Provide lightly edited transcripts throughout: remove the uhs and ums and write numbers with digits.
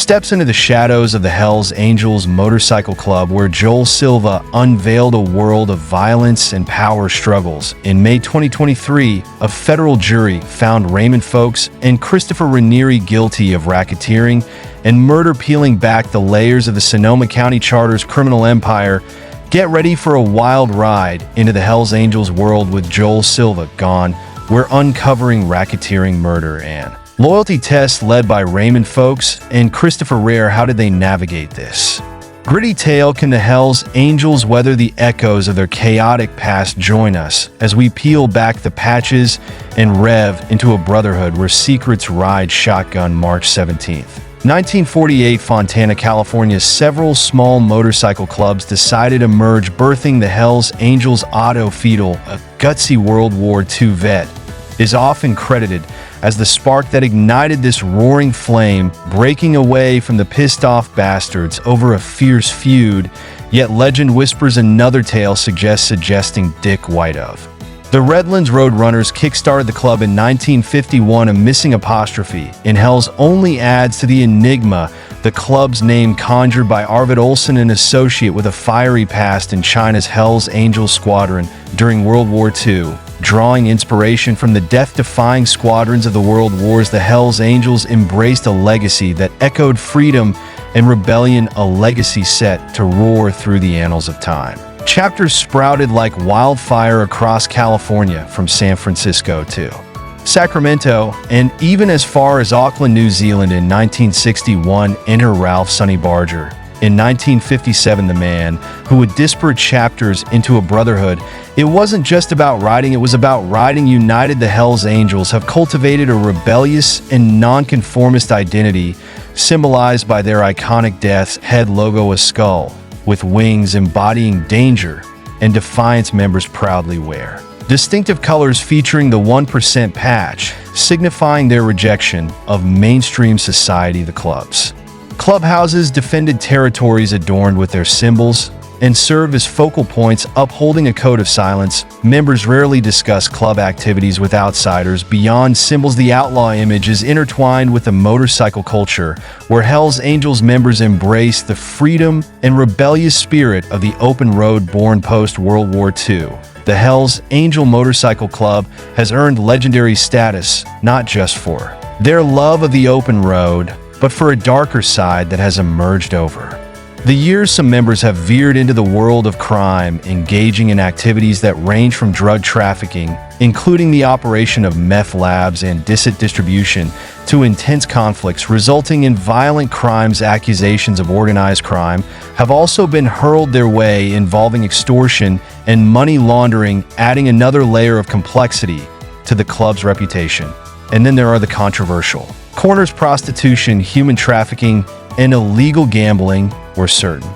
steps into the shadows of the Hells Angels Motorcycle Club, where Joel Silva unveiled a world of violence and power struggles. In May 2023, a federal jury found Raymond Folks and Christopher Ranieri guilty of racketeering and murder, peeling back the layers of the Sonoma County Charter's criminal empire. Get ready for a wild ride into the Hells Angels world with Joel Silva gone. We're uncovering racketeering, murder, and loyalty tests led by Raymond Folks and Christopher Rare. How did they navigate this gritty tale? Can the Hells Angels weather the echoes of their chaotic past? Join us as we peel back the patches and rev into a brotherhood where secrets ride shotgun. March 17th. 1948, Fontana, California. Several small motorcycle clubs decided to merge, birthing the Hells Angels. Otto Fiedel, a gutsy World War II vet, is often credited as the spark that ignited this roaring flame, breaking away from the pissed-off bastards over a fierce feud. Yet legend whispers another tale, suggesting Dick White of the Redlands Roadrunners kickstarted the club in 1951. A missing apostrophe in Hells only adds to the enigma. The club's name conjured by Arvid Olsen, an associate with a fiery past in China's Hells Angels squadron during World War II. Drawing inspiration from the death-defying squadrons of the World Wars, the Hells Angels embraced a legacy that echoed freedom and rebellion, a legacy set to roar through the annals of time. Chapters sprouted like wildfire across California, from San Francisco to Sacramento, and even as far as Auckland, New Zealand. In 1961, enter Ralph Sonny Barger. In 1957, the man who would disparate chapters into a brotherhood. It wasn't just about riding, it was about riding. United, the Hells Angels have cultivated a rebellious and nonconformist identity, symbolized by their iconic death's head logo, a skull with wings embodying danger and defiance. Members proudly wear distinctive colors featuring the 1% patch, signifying their rejection of mainstream society. The clubhouses defended territories adorned with their symbols and served as focal points, upholding a code of silence. Members rarely discuss club activities with outsiders beyond symbols. The outlaw image is intertwined with the motorcycle culture, where Hells Angels members embrace the freedom and rebellious spirit of the open road born post-World War II. The Hells Angel Motorcycle Club has earned legendary status not just for their love of the open road, but for a darker side that has emerged over the years. Some members have veered into the world of crime, engaging in activities that range from drug trafficking, including the operation of meth labs and illicit distribution, to intense conflicts resulting in violent crimes. Accusations of organized crime have also been hurled their way, involving extortion and money laundering, adding another layer of complexity to the club's reputation. And then there are the controversial corners: prostitution, human trafficking, and illegal gambling, where certain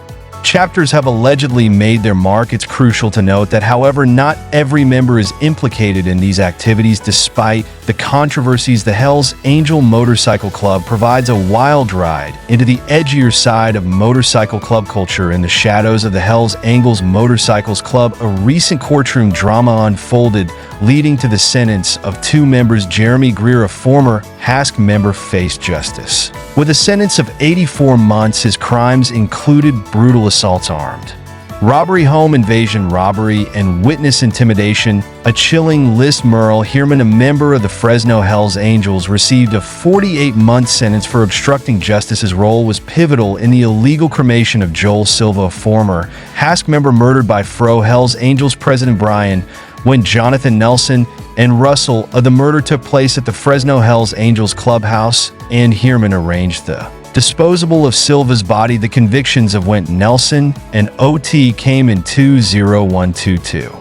chapters have allegedly made their mark. It's crucial to note that, however, not every member is implicated in these activities. Despite the controversies, the Hells Angel Motorcycle Club provides a wild ride into the edgier side of motorcycle club culture. In the shadows of the Hells Angels Motorcycles Club, a recent courtroom drama unfolded, leading to the sentence of two members. Jeremy Greer, a former HASC member, faced justice with a sentence of 84 months. His crimes included brutal assaults, armed robbery, home invasion, robbery, and witness intimidation. A chilling list. Merle Heerman, a member of the Fresno Hells Angels, received a 48-month sentence for obstructing justice. His role was pivotal in the illegal cremation of Joel Silva, a former HASC member murdered by Fro Hells Angels President Brian when Jonathan Nelson and Russell. The murder took place at the Fresno Hells Angels clubhouse, and Heerman arranged the disposal of Silva's body. The convictions of Went Nelson and OT came in 20122.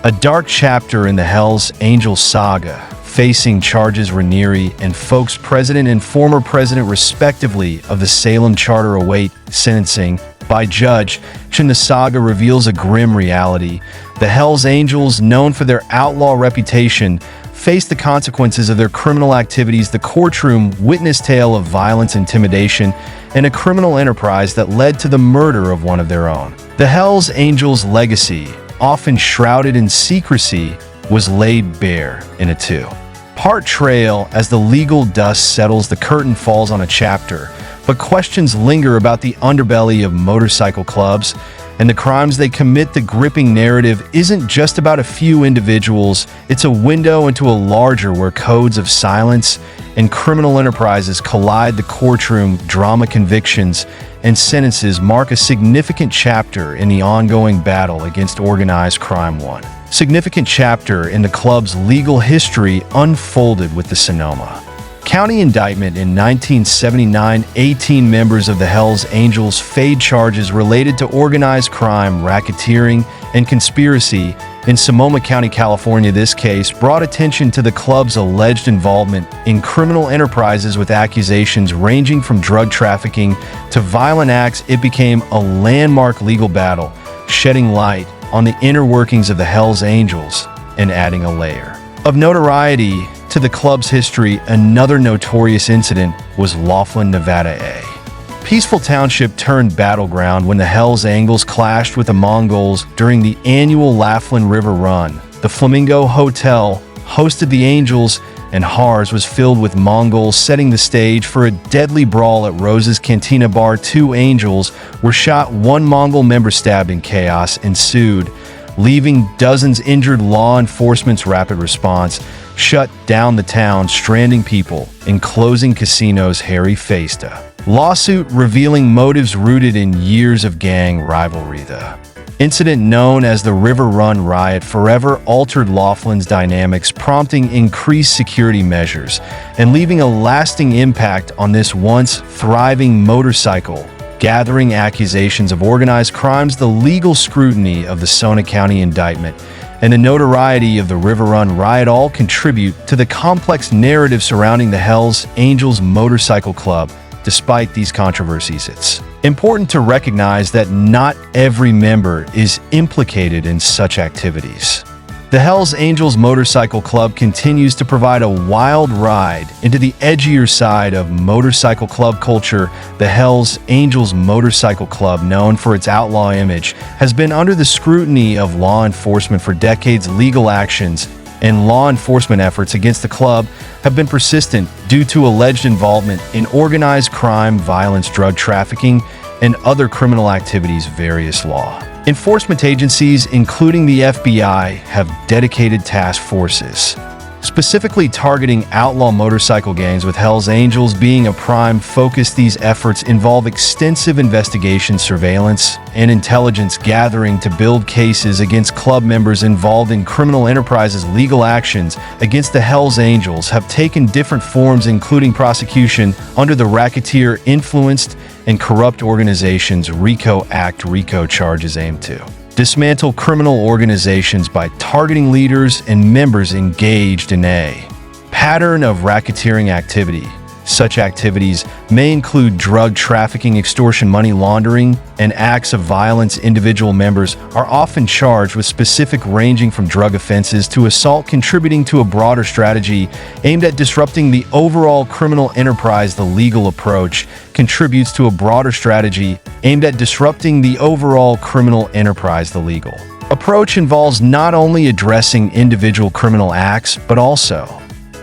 A dark chapter in the Hells Angels saga, facing charges Ranieri and Folks, president and former president respectively of the Salem Charter, await sentencing by Judge Chin. The saga reveals a grim reality. The Hells Angels, known for their outlaw reputation, face the consequences of their criminal activities. The courtroom witnessed tale of violence, intimidation, and a criminal enterprise that led to the murder of one of their own. The Hells Angels' legacy, often shrouded in secrecy, was laid bare in a two-part trail. As the legal dust settles, the curtain falls on a chapter but questions linger about the underbelly of motorcycle clubs and the crimes they commit. The gripping narrative isn't just about a few individuals, it's a window into a larger where codes of silence and criminal enterprises collide. The courtroom drama, convictions and sentences mark a significant chapter in the ongoing battle against organized crime. One significant chapter in the club's legal history unfolded with the Sonoma County indictment in 1979. 18 members of the Hells Angels faced charges related to organized crime, racketeering, and conspiracy in Sonoma County, California. This case brought attention to the club's alleged involvement in criminal enterprises with accusations ranging from drug trafficking to violent acts. It became a landmark legal battle, shedding light on the inner workings of the Hells Angels and adding a layer of notoriety to the club's history. Another notorious incident was Laughlin, Nevada. A peaceful township turned battleground when the Hells Angels clashed with the Mongols during the annual Laughlin River Run. The Flamingo Hotel hosted the Angels, and Haars was filled with Mongols, setting the stage for a deadly brawl at Rose's Cantina Bar. 2 Angels were shot, 1 Mongol member stabbed, and chaos ensued, leaving dozens injured. Law enforcement's rapid response shut down the town, stranding people and closing casinos. Harry faced a lawsuit revealing motives rooted in years of gang rivalry. The incident, known as the River Run Riot, forever altered Laughlin's dynamics, prompting increased security measures and leaving a lasting impact on this once thriving motorcycle gathering. Accusations of organized crimes, the legal scrutiny of the Sonoma County indictment, and the notoriety of the River Run Riot all contribute to the complex narrative surrounding the Hells Angels Motorcycle Club. Despite these controversies, it's important to recognize that not every member is implicated in such activities. The Hells Angels Motorcycle Club continues to provide a wild ride into the edgier side of motorcycle club culture. The Hells Angels Motorcycle Club, known for its outlaw image, has been under the scrutiny of law enforcement for decades. Legal actions and law enforcement efforts against the club have been persistent due to alleged involvement in organized crime, violence, drug trafficking, and other criminal activities. Various law enforcement agencies, including the FBI, have dedicated task forces specifically targeting outlaw motorcycle gangs, with Hells Angels being a prime focus. These efforts involve extensive investigation, surveillance, and intelligence gathering to build cases against club members involved in criminal enterprises. Legal actions against the Hells Angels have taken different forms, including prosecution under the Racketeer Influenced and Corrupt Organizations RICO Act. RICO charges aim to dismantle criminal organizations by targeting leaders and members engaged in a pattern of racketeering activity. Such activities may include drug trafficking, extortion, money laundering, and acts of violence. Individual members are often charged with specific, ranging from drug offenses to assault, contributing to a broader strategy aimed at disrupting the overall criminal enterprise. The legal approach contributes to a broader strategy aimed at disrupting the overall criminal enterprise. The legal approach involves not only addressing individual criminal acts, but also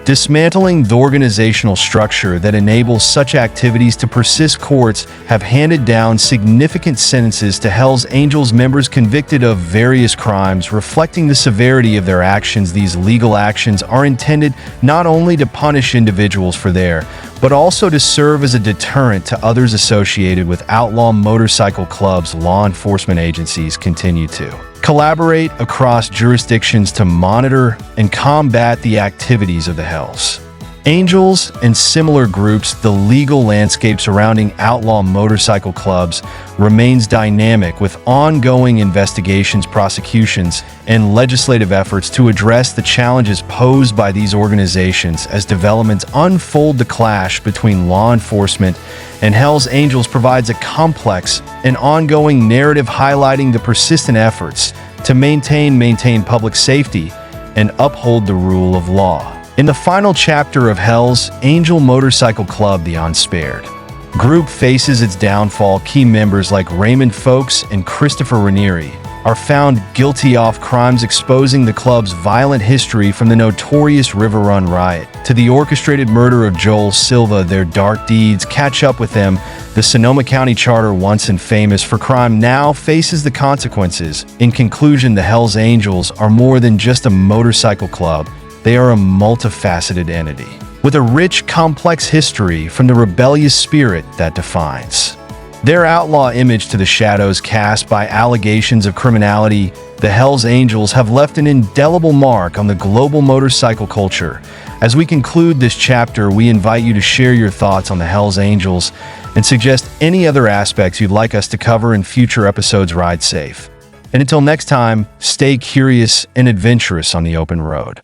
dismantling the organizational structure that enables such activities to persist. Courts have handed down significant sentences to Hells Angels members convicted of various crimes, reflecting the severity of their actions. These legal actions are intended not only to punish individuals for their, but also to serve as a deterrent to others associated with outlaw motorcycle clubs. Law enforcement agencies continue to collaborate across jurisdictions to monitor and combat the activities of the Hells Angels and similar groups. The legal landscape surrounding outlaw motorcycle clubs remains dynamic, with ongoing investigations, prosecutions, and legislative efforts to address the challenges posed by these organizations. As developments unfold, the clash between law enforcement and Hells Angels provides a complex and ongoing narrative highlighting the persistent efforts to maintain public safety and uphold the rule of law. In the final chapter of Hells Angel Motorcycle Club, the Unspared group faces its downfall. Key members like Raymond Folks and Christopher Ranieri are found guilty of crimes exposing the club's violent history from the notorious River Run riot to the orchestrated murder of Joel Silva. Their dark deeds catch up with them. The Sonoma County Charter, once infamous for crime, now faces the consequences. In conclusion, the Hells Angels are more than just a motorcycle club. They are a multifaceted entity with a rich, complex history from the rebellious spirit that defines their outlaw image to the shadows cast by allegations of criminality. The Hells Angels have left an indelible mark on the global motorcycle culture. As we conclude this chapter, we invite you to share your thoughts on the Hells Angels and suggest any other aspects you'd like us to cover in future episodes. Ride safe. And until next time, stay curious and adventurous on the open road.